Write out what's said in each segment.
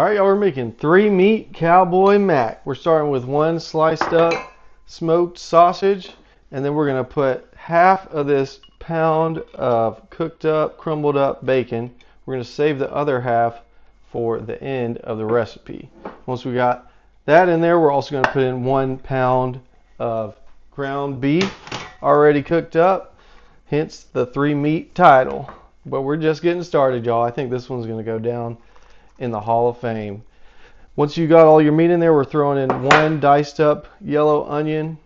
Alright, y'all, we're making 3-meat Cowboy Mac. We're starting with 1 sliced up smoked sausage, and then we're going to put half of this pound of cooked up, crumbled up bacon. We're going to save the other half for the end of the recipe. Once we got that in there, we're also going to put in 1 pound of ground beef already cooked up, hence the 3-meat title. But we're just getting started, y'all. I think this one's going to go down in the Hall of Fame. Once you got all your meat in there, we're throwing in 1 diced up yellow onion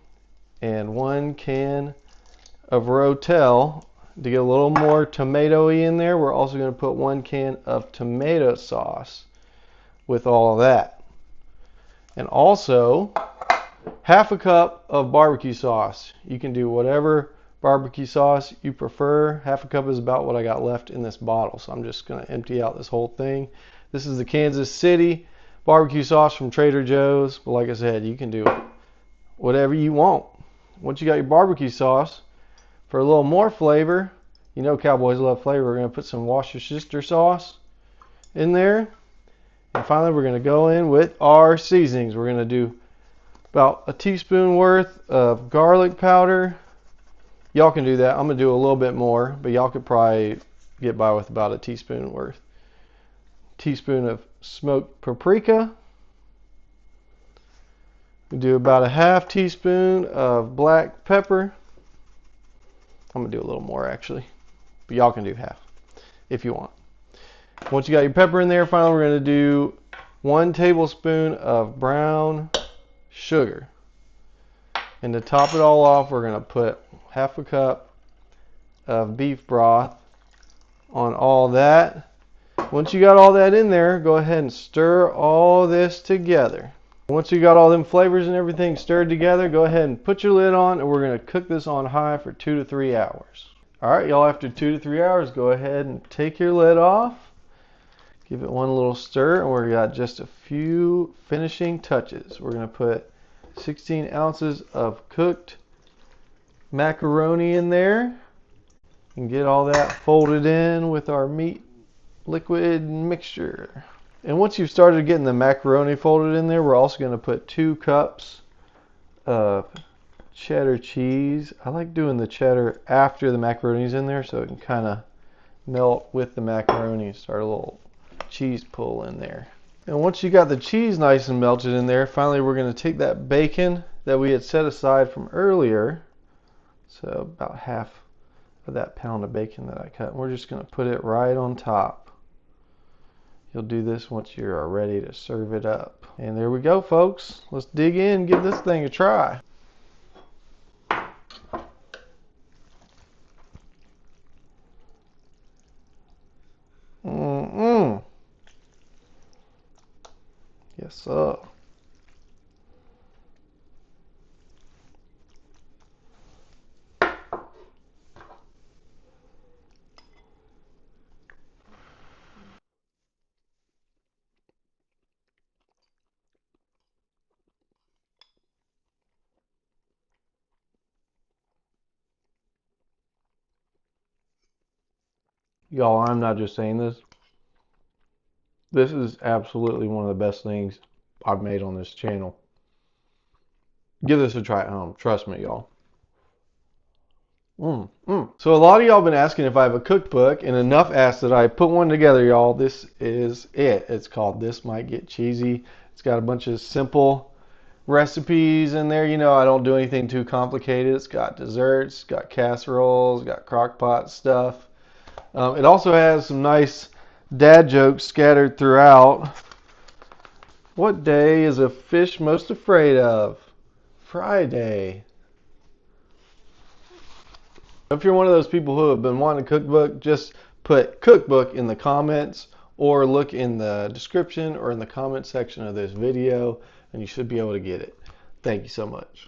and 1 can of Rotel. To get a little more tomato-y in there, we're also going to put 1 can of tomato sauce with all of that. And also half a cup of barbecue sauce. You can do whatever barbecue sauce you prefer. Half a cup is about what I got left in this bottle, so I'm just going to empty out this whole thing. This is the Kansas City barbecue sauce from Trader Joe's, but like I said, you can do whatever you want. Once you got your barbecue sauce, for a little more flavor, you know cowboys love flavor, we're going to put some Worcestershire sauce in there. And finally, we're going to go in with our seasonings. We're going to do about a teaspoon worth of garlic powder. Y'all can do that. I'm going to do a little bit more, but y'all could probably get by with about a teaspoon worth. Teaspoon of smoked paprika. We do about a half teaspoon of black pepper. I'm going to do a little more actually, but y'all can do half if you want. Once you got your pepper in there, finally we're going to do 1 tablespoon of brown sugar. And to top it all off, we're going to put half a cup of beef broth on all that. Once you got all that in there, go ahead and stir all this together. Once you got all them flavors and everything stirred together, go ahead and put your lid on, and we're going to cook this on high for 2 to 3 hours. Alright, y'all, after 2 to 3 hours, go ahead and take your lid off. Give it one little stir, and we've got just a few finishing touches. We're going to put 16 ounces of cooked macaroni in there and get all that folded in with our meat liquid mixture. And once you've started getting the macaroni folded in there, we're also going to put 2 cups of cheddar cheese. I like doing the cheddar after the macaroni's in there so it can kind of melt with the macaroni and start a little cheese pull in there. And once you got the cheese nice and melted in there, finally we're going to take that bacon that we had set aside from earlier, so about half of that pound of bacon that I cut, and we're just going to put it right on top. You'll do this once you're ready to serve it up. And there we go, folks. Let's dig in and give this thing a try. Yes, sir. Y'all, I'm not just saying this. This is absolutely one of the best things I've made on this channel. Give this a try at home. Trust me, y'all. So a lot of y'all been asking if I have a cookbook, and enough asked that I put one together, y'all. This is it. It's called This Might Get Cheesy. It's got a bunch of simple recipes in there. You know, I don't do anything too complicated. It's got desserts, got casseroles, got crockpot stuff. It also has some nice dad jokes scattered throughout. What day is a fish most afraid of? Friday. If you're one of those people who have been wanting a cookbook, just put cookbook in the comments or look in the description or in the comment section of this video and you should be able to get it. Thank you so much.